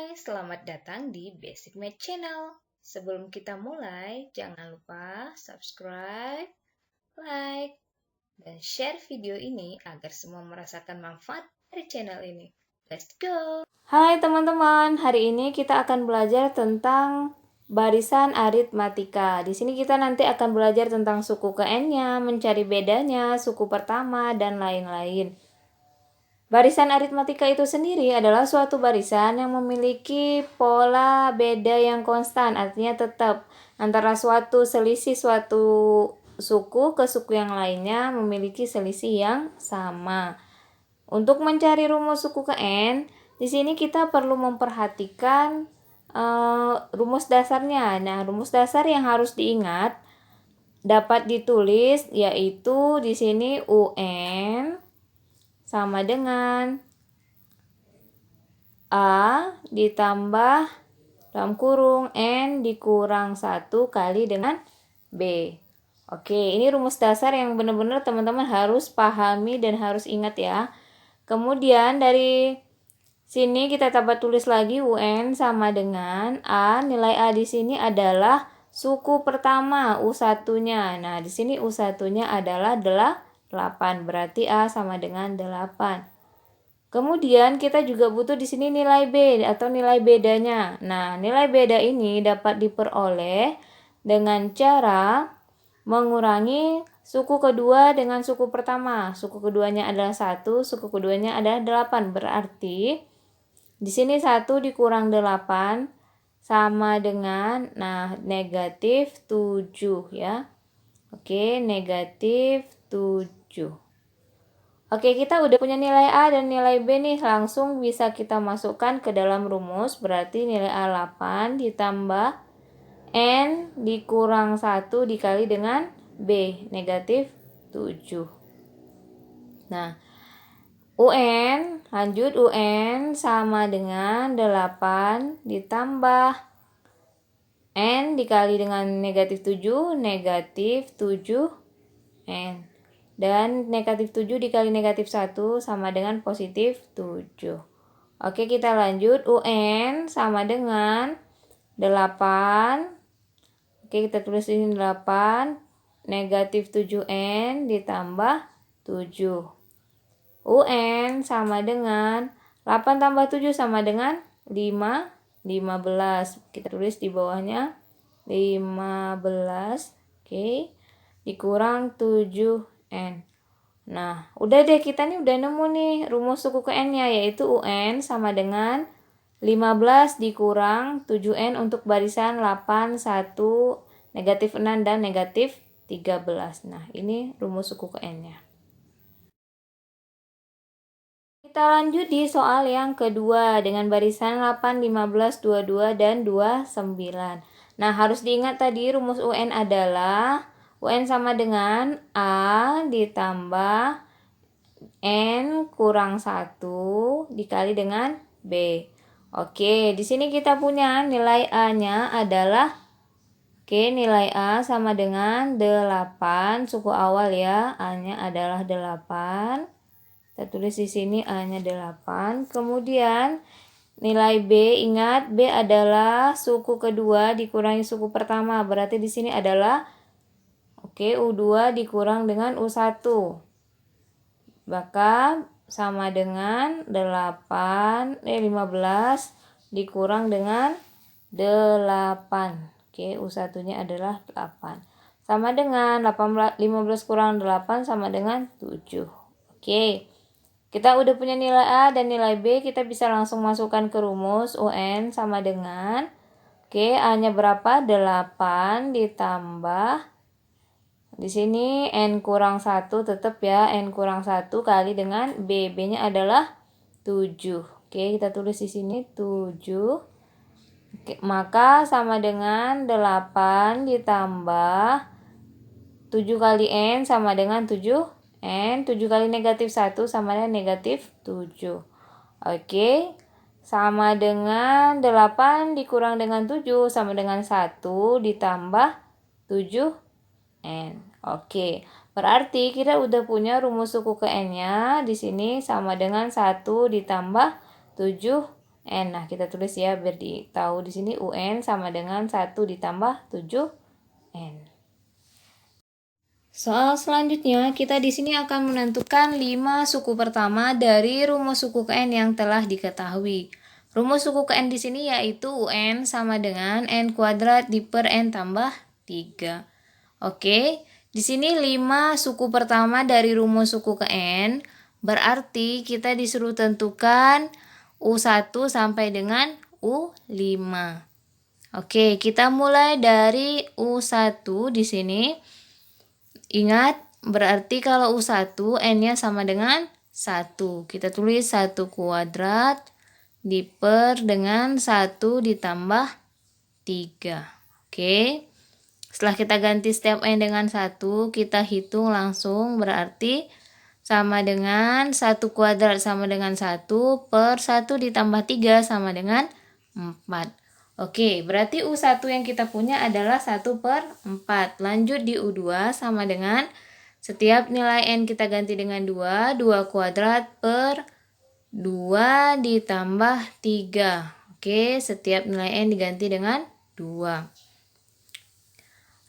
Selamat datang di Basic Math Channel. Sebelum kita mulai, jangan lupa subscribe, like, dan share video ini agar semua merasakan manfaat dari channel ini. Let's go! Hai teman-teman, hari ini kita akan belajar tentang barisan aritmatika. Di sini kita nanti akan belajar tentang suku ke N-nya, mencari bedanya, suku pertama, dan lain-lain. Barisan aritmatika itu sendiri adalah suatu barisan yang memiliki pola beda yang konstan, artinya tetap antara suatu selisih suatu suku ke suku yang lainnya memiliki selisih yang sama. Untuk mencari rumus suku ke N, di sini kita perlu memperhatikan rumus dasarnya. Nah, rumus dasar yang harus diingat dapat ditulis yaitu di sini UN sama dengan A ditambah dalam kurung N dikurang 1 kali dengan B. Oke, ini rumus dasar yang benar-benar teman-teman harus pahami dan harus ingat ya. Kemudian dari sini kita dapat tulis lagi UN sama dengan A. Nilai A di sini adalah suku pertama U1-nya. Nah, di sini U1-nya adalah 8, berarti A sama dengan 8. Kemudian kita juga butuh di sini nilai B atau nilai bedanya. Nah, nilai beda ini dapat diperoleh dengan cara mengurangi suku kedua dengan suku pertama. Suku keduanya adalah 1, suku keduanya adalah 8. Berarti di sini 1 dikurang 8 sama dengan negatif 7 ya. Oke, negatif 7. Oke, kita udah punya nilai A dan nilai B nih, langsung bisa kita masukkan ke dalam rumus. Berarti nilai A 8 ditambah N dikurang 1 dikali dengan B, negatif 7. Nah, lanjut UN sama dengan 8 ditambah N dikali dengan negatif 7, negatif 7N. Dan negatif 7 dikali negatif 1 sama dengan positif 7. Oke, kita lanjut. UN sama dengan 8. Oke, kita tulis ini 8. Negatif 7N ditambah 7. UN sama dengan 8 tambah 7 sama dengan 15. Kita tulis di bawahnya 15. Oke. Dikurang 7N. Nah, udah deh, kita nih udah nemu nih rumus suku ke N-nya, yaitu UN sama dengan 15 dikurang 7N untuk barisan 8, 1, negatif 6, dan negatif 13. Nah, ini rumus suku ke N-nya. Kita lanjut di soal yang kedua dengan barisan 8, 15, 22, dan 29. Nah, harus diingat tadi rumus UN adalah UN sama dengan A ditambah N kurang 1 dikali dengan B. Oke, di sini kita punya nilai A-nya adalah nilai A sama dengan 8, suku awal ya, A-nya adalah 8. Kita tulis di sini A-nya 8. Kemudian nilai B, ingat B adalah suku kedua dikurangi suku pertama. Berarti di sini adalah U2 dikurang dengan U1. Maka sama dengan 15 dikurang dengan 8. U1-nya adalah 8. Sama dengan 15 kurang 8 sama dengan 7. Kita udah punya nilai A dan nilai B, kita bisa langsung masukkan ke rumus UN sama dengan A-nya berapa? 8 ditambah di sini N kurang 1 tetap ya, N kurang 1 kali dengan B. B-nya adalah 7. Kita tulis di sini 7. Maka sama dengan 8 ditambah 7 kali N sama dengan 7 N. 7 kali negatif 1 sama dengan negatif 7. Sama dengan 8 dikurang dengan 7 sama dengan 1 ditambah 7N. Berarti kita udah punya rumus suku ke N-nya. Di sini sama dengan 1 ditambah 7 N. Nah, kita tulis ya biar tahu di sini UN sama dengan 1 ditambah 7N. Soal selanjutnya, kita di sini akan menentukan 5 suku pertama dari rumus suku ke N yang telah diketahui. Rumus suku ke N di sini yaitu UN sama dengan N kuadrat per N tambah 3. Oke, di sini 5 suku pertama dari rumus suku ke N, berarti kita disuruh tentukan U1 sampai dengan U5. Oke, kita mulai dari U1 di sini. Ingat, berarti kalau U1 N-nya sama dengan 1. Kita tulis 1 kuadrat diper dengan 1 ditambah 3. Oke. Setelah kita ganti setiap N dengan 1, kita hitung langsung, berarti sama dengan 1 kuadrat sama dengan 1 per 1 ditambah 3 sama dengan 4. Oke, berarti U1 yang kita punya adalah 1 per 4. Lanjut di U2 sama dengan setiap nilai N kita ganti dengan 2, 2 kuadrat per 2 ditambah 3. Oke, setiap nilai N diganti dengan 2.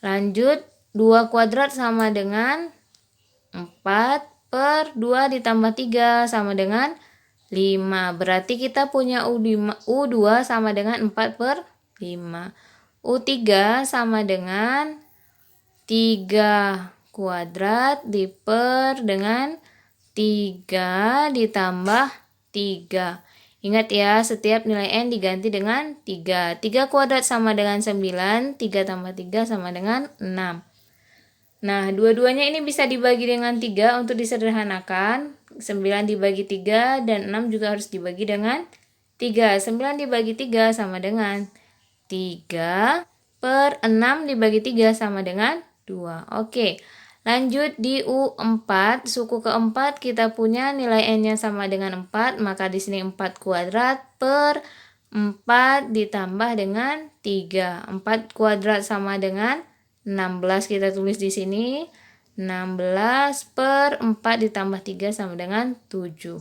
Lanjut, 2 kuadrat sama dengan 4 per 2 ditambah 3 sama dengan 5. Berarti kita punya U2 sama dengan 4 per 5. U3 sama dengan 3 kuadrat diper dengan 3 ditambah 3. Ingat ya, setiap nilai N diganti dengan 3. 3 kuadrat sama dengan 9, 3 tambah 3 sama dengan 6. Nah, dua-duanya ini bisa dibagi dengan 3 untuk disederhanakan. 9 dibagi 3 dan 6 juga harus dibagi dengan 3. 9 dibagi 3 sama dengan 3 per 6 dibagi 3 sama dengan 2. Oke, lanjut di U4, suku keempat kita punya nilai N-nya sama dengan 4, maka di sini 4 kuadrat per 4 ditambah dengan 3. 4 kuadrat sama dengan 16, kita tulis di sini 16 per 4 ditambah 3 sama dengan 7.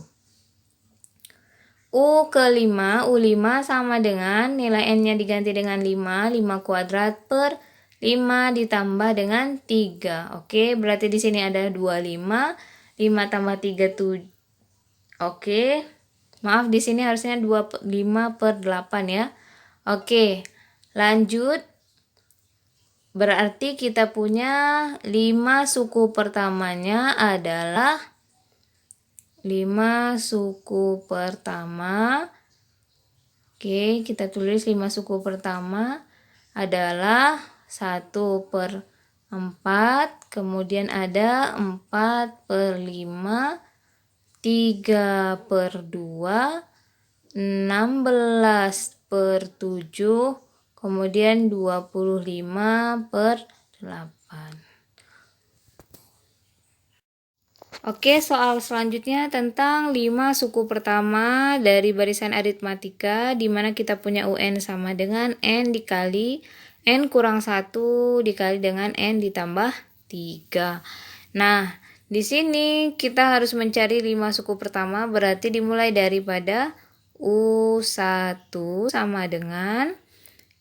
U kelima, U5 sama dengan nilai N-nya diganti dengan 5, 5 kuadrat per 5 ditambah dengan 3. Oke, berarti di sini ada 25, 5 tambah 3 7. Oke. Maaf, di sini harusnya 25 per 8 ya. Oke. Lanjut. Berarti kita punya 5 suku pertamanya adalah 5 suku pertama. Oke, kita tulis 5 suku pertama adalah 1 per 4, kemudian ada 4 per 5, 3 per 2, 16 per 7, kemudian 25 per 8. Oke, soal selanjutnya tentang 5 suku pertama dari barisan aritmatika, di mana kita punya UN sama dengan N dikali N kurang 1 dikali dengan N ditambah 3. Nah, di sini kita harus mencari 5 suku pertama, berarti dimulai daripada U1 sama dengan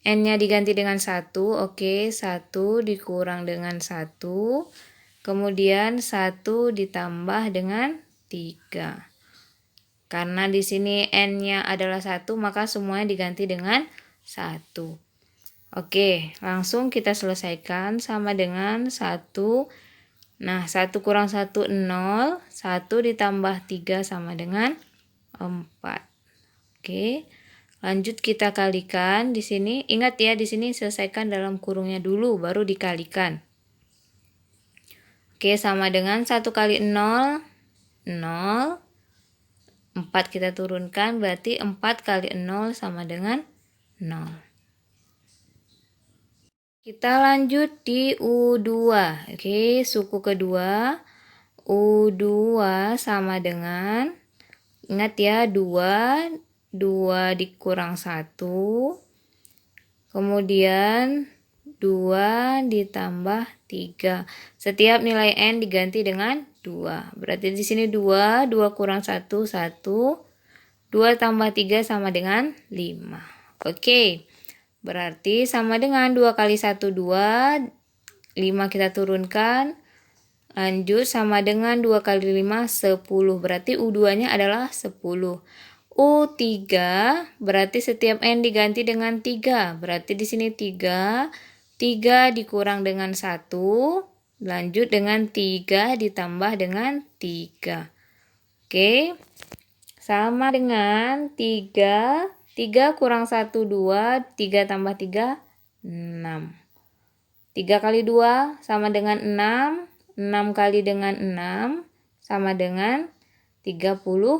N-nya diganti dengan 1, oke, 1 dikurang dengan 1. Kemudian 1 ditambah dengan 3. Karena di sini N-nya adalah 1, maka semuanya diganti dengan 1. Oke, langsung kita selesaikan sama dengan 1. Nah, 1 kurang 1, 0. 1 ditambah 3 sama dengan 4. Oke, lanjut kita kalikan di sini. Ingat ya, di sini selesaikan dalam kurungnya dulu, baru dikalikan. Oke, sama dengan 1 kali 0, 0. 4 kita turunkan, berarti 4 kali 0 sama dengan 0. Kita lanjut di U2. Oke, suku kedua. U2 sama dengan, ingat ya, 2 dikurang 1. Kemudian 2 ditambah 3. Setiap nilai N diganti dengan 2. Berarti di sini 2 kurang 1, 1. 2 tambah 3 sama dengan 5. Oke, berarti sama dengan 2 kali 1, 2. 5 kita turunkan. Lanjut sama dengan 2 kali 5, 10. Berarti U2-nya adalah 10. U3 berarti setiap N diganti dengan 3. Berarti di sini 3. 3 dikurang dengan 1. Lanjut dengan 3 ditambah dengan 3. Oke. Sama dengan 3. 3 kurang 1, 2. 3 tambah 3, 6. 3 kali 2 sama dengan 6. 6 kali dengan 6 sama dengan 36.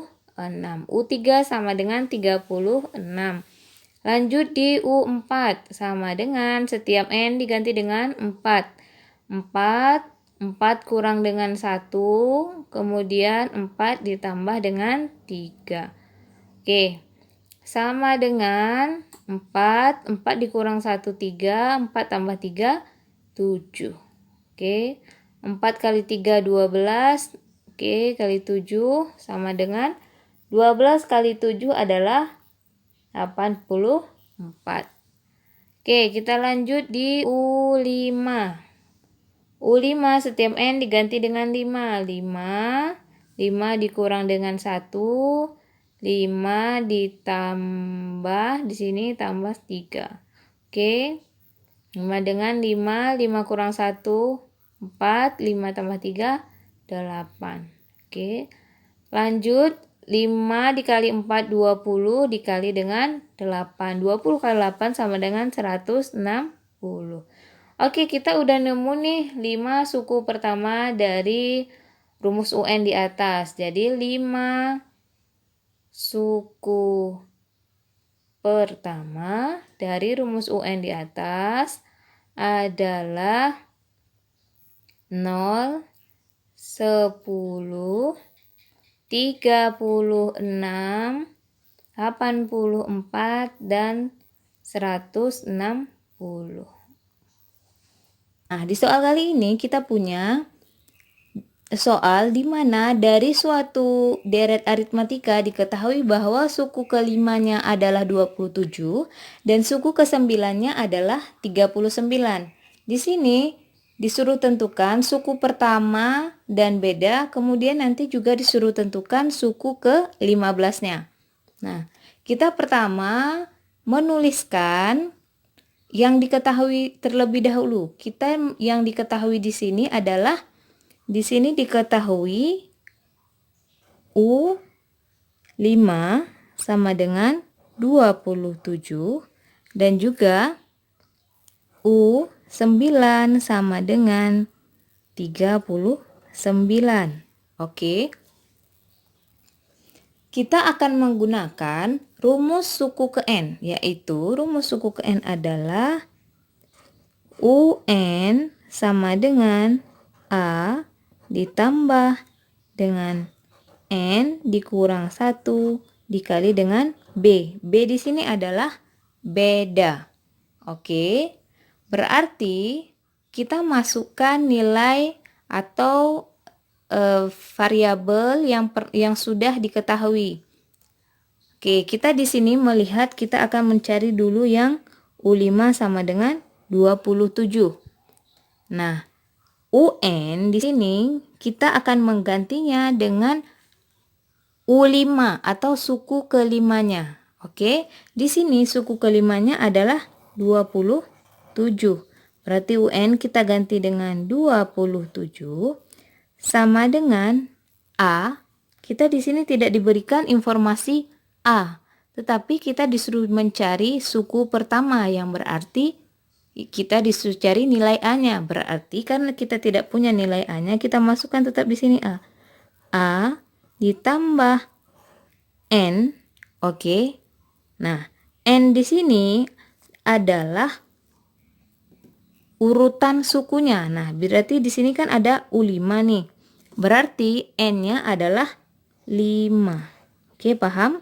U3 sama dengan 36. Lanjut di U4 sama dengan setiap N diganti dengan 4. 4 kurang dengan 1, kemudian 4 ditambah dengan 3. Oke, sama dengan 4. 4 dikurang 1, 3. 4 tambah 3, 7. Oke, 4 kali 3, 12. Oke, kali 7 sama dengan 12 kali 7 adalah 84. Oke, kita lanjut di U5. U5 setiap N diganti dengan 5. 5 dikurang dengan 1. 5 ditambah, di sini tambah 3. Oke, 5 dengan 5. 5 kurang 1, 4. 5 tambah 3, 8. Oke, lanjut 5 dikali 4, 20 dikali dengan 8. 20 kali 8 sama dengan 160. Oke, kita udah nemu nih 5 suku pertama dari rumus UN di atas. Jadi 5 suku pertama dari rumus UN di atas adalah 0, 10, 36, 84, dan 160. Nah, di soal kali ini kita punya soal di mana dari suatu deret aritmatika diketahui bahwa suku kelimanya adalah 27 dan suku kesembilannya adalah 39. Di sini disuruh tentukan suku pertama dan beda, kemudian nanti juga disuruh tentukan suku ke-15-nya. Nah, kita pertama menuliskan yang diketahui terlebih dahulu. Kita yang diketahui di sini adalah diketahui U5 sama dengan 27 dan juga U9 sama dengan 39. Oke. Kita akan menggunakan rumus suku ke N, yaitu rumus suku ke N adalah UN sama dengan A ditambah dengan N dikurang 1 dikali dengan B. B di sini adalah beda. Oke. Berarti kita masukkan nilai atau variabel yang sudah diketahui. Oke, kita di sini melihat kita akan mencari dulu yang U5 sama dengan 27. Nah, UN di sini kita akan menggantinya dengan U5 atau suku kelimanya. Oke, di sini suku kelimanya adalah 27. Berarti UN kita ganti dengan 27 sama dengan A. Kita di sini tidak diberikan informasi A, tetapi kita disuruh mencari suku pertama yang berarti kita disuruh cari nilai A-nya. Berarti karena kita tidak punya nilai A-nya, kita masukkan tetap di sini A. A ditambah N. Oke. Nah, N di sini adalah urutan sukunya. Nah, berarti di sini kan ada U5 nih. Berarti N-nya adalah 5. Oke, paham?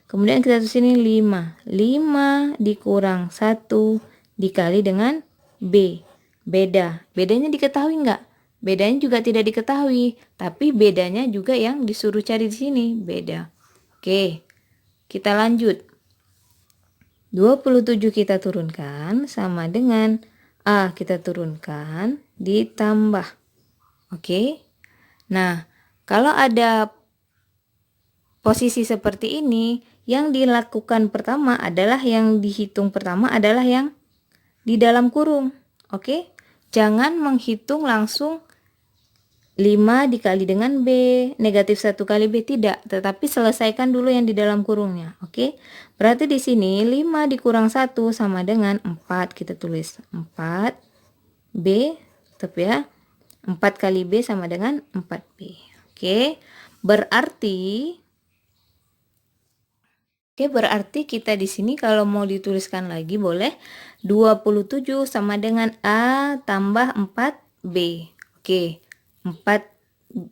Kemudian kita tulis sini 5. 5 dikurang 1 dikali dengan B. Beda. Bedanya diketahui nggak? Bedanya juga tidak diketahui. Tapi bedanya juga yang disuruh cari di sini. Beda. Oke. Kita lanjut. 27 kita turunkan sama dengan A kita turunkan ditambah. Oke. Nah, kalau ada posisi seperti ini, yang dilakukan pertama adalah yang dihitung pertama adalah yang di dalam kurung. Oke. Jangan menghitung langsung 5 dikali dengan B, negatif 1 kali B, tidak. Tetapi selesaikan dulu yang di dalam kurungnya. Oke. Berarti di sini 5 dikurang 1 sama dengan 4. Kita tulis 4 B, tetap ya. 4 kali B sama dengan 4B. Oke. Berarti kita di sini kalau mau dituliskan lagi boleh 27 sama dengan A tambah 4B. Oke. 4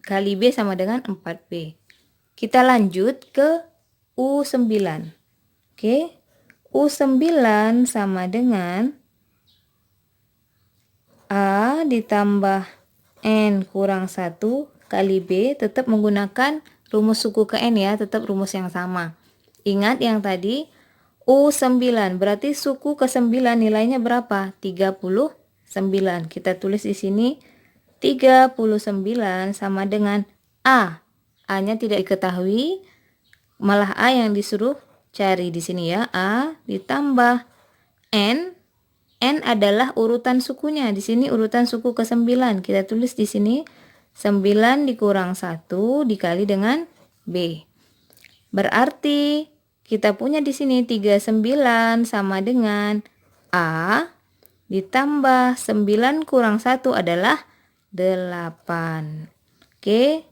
kali B sama dengan 4B. Kita lanjut ke U9. Oke. U9 sama dengan A ditambah N kurang 1 kali B, tetap menggunakan rumus suku ke N ya, tetap rumus yang sama. Ingat yang tadi U9, berarti suku ke 9 nilainya berapa? 39. Kita tulis di sini 39 sama dengan A. A-nya tidak diketahui, malah A yang disuruh cari di sini ya. A ditambah N. N adalah urutan sukunya. Di sini urutan suku ke 9. Kita tulis di sini 9 dikurang 1 dikali dengan B. Berarti kita punya di sini 39 sama dengan A ditambah 9 kurang 1 adalah 8. Oke.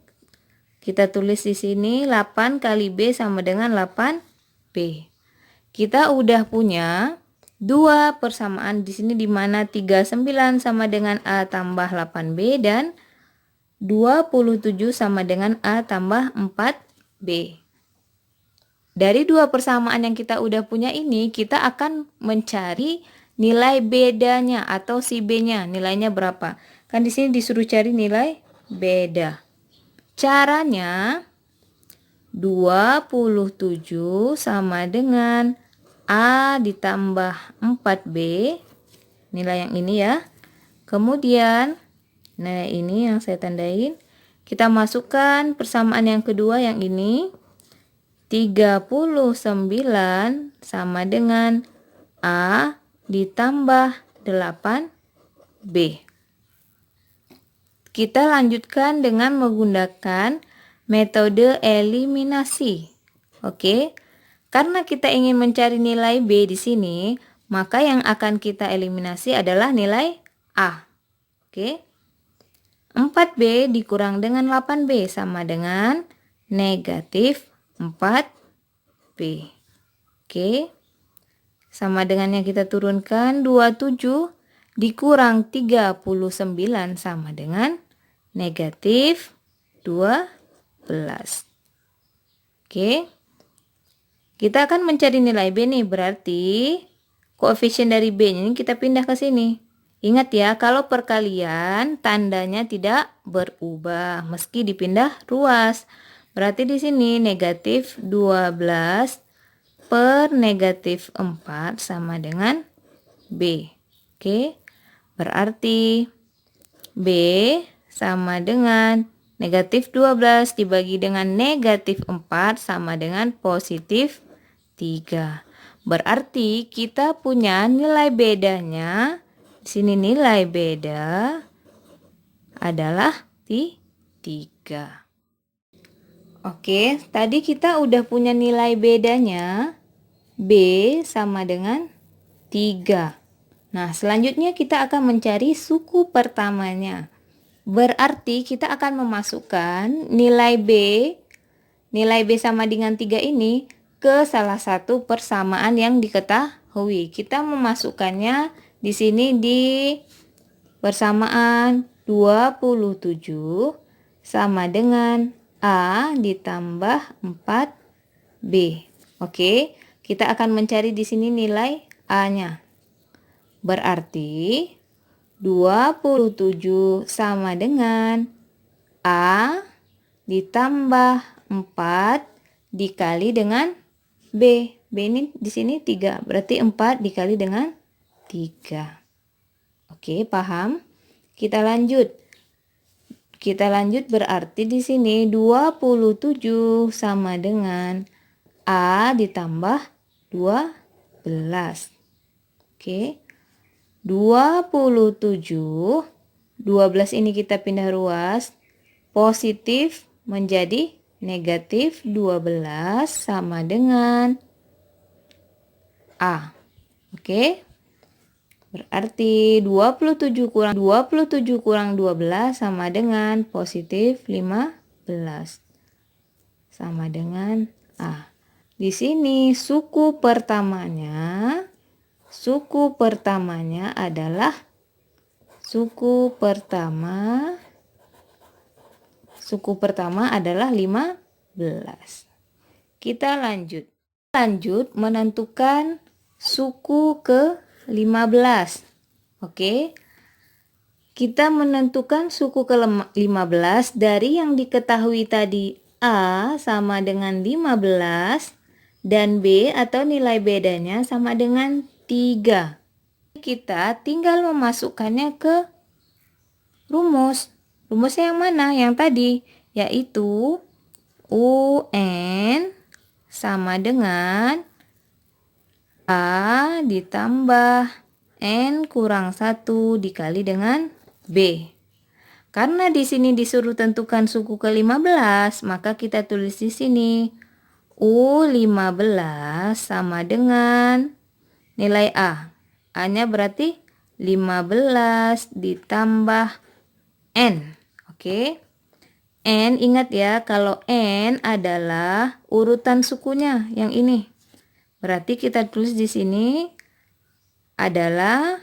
Kita tulis di sini 8 kali B sama dengan 8B. Kita udah punya dua persamaan di sini di mana 39 sama dengan A tambah 8B dan 27 sama dengan A tambah 4B. Dari dua persamaan yang kita udah punya ini, kita akan mencari nilai bedanya atau si B-nya, nilainya berapa. Kan di sini disuruh cari nilai beda. Caranya 27 sama dengan A ditambah 4B, nilai yang ini ya. Kemudian nilai ini yang saya tandain, kita masukkan persamaan yang kedua yang ini. 39 sama dengan A ditambah 8B. Kita lanjutkan dengan menggunakan metode eliminasi. Oke. Karena kita ingin mencari nilai B di sini, maka yang akan kita eliminasi adalah nilai A. Oke. 4B dikurang dengan 8B sama dengan negatif 4B. Oke. Sama dengan yang kita turunkan 27 dikurang 39 sama dengan negatif 12. Oke. Kita akan mencari nilai B nih, berarti koefisien dari B ini kita pindah ke sini. Ingat ya, kalau perkalian tandanya tidak berubah meski dipindah ruas. Berarti di sini negatif 12 per negatif 4 sama dengan B. Oke. Berarti B sama dengan negatif 12 dibagi dengan negatif 4 sama dengan positif 3. Berarti kita punya nilai bedanya. Di sini nilai beda adalah 3. Oke, tadi kita udah punya nilai bedanya. B sama dengan 3. Nah, selanjutnya kita akan mencari suku pertamanya. Berarti kita akan memasukkan nilai B sama dengan 3 ini ke salah satu persamaan yang diketahui. Kita memasukkannya di sini di persamaan 27 sama dengan A ditambah 4B. Oke, kita akan mencari di sini nilai A-nya. Berarti 27 sama dengan A ditambah 4 dikali dengan B. B ini di sini 3. Berarti 4 dikali dengan 3. Oke, paham? Kita lanjut. Berarti di sini 27 sama dengan A ditambah 12. Oke. 27, 12 ini kita pindah ruas, positif menjadi negatif 12 sama dengan A. Oke. Berarti 27 kurang 12 sama dengan positif 15. Sama dengan A. Di sini suku pertamanya adalah suku pertama adalah 15. Kita lanjut menentukan suku ke-15. Oke. Kita menentukan suku ke-15 dari yang diketahui tadi A sama dengan 15 dan B atau nilai bedanya sama dengan 3. Kita tinggal memasukkannya ke rumus. Rumusnya yang mana? Yang tadi, yaitu UN sama dengan A ditambah N kurang 1 dikali dengan B. Karena di sini disuruh tentukan suku ke-15, maka kita tulis di sini U15 sama dengan nilai A. A-nya berarti 15 ditambah N. Oke. N, ingat ya, kalau N adalah urutan sukunya yang ini. Berarti kita tulis di sini adalah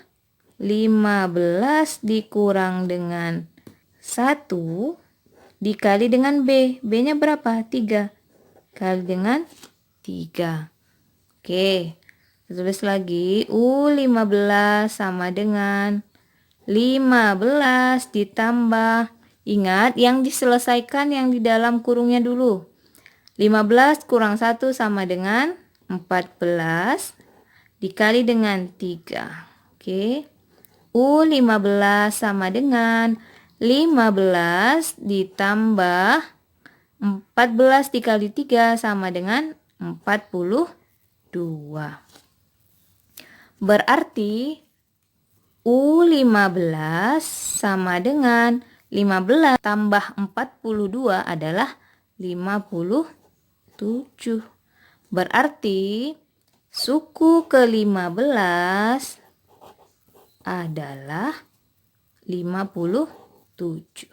15 dikurang dengan 1 dikali dengan B. B-nya berapa? 3. Kali dengan 3. Oke. Tulis lagi, U15 sama dengan 15 ditambah, ingat yang diselesaikan yang di dalam kurungnya dulu. 15 kurang 1 sama dengan 14 dikali dengan 3. Oke. U15 sama dengan 15 ditambah 14 dikali 3 sama dengan 42. Berarti U15 sama dengan 15 tambah 42 adalah 57. Berarti suku ke-15 adalah 57.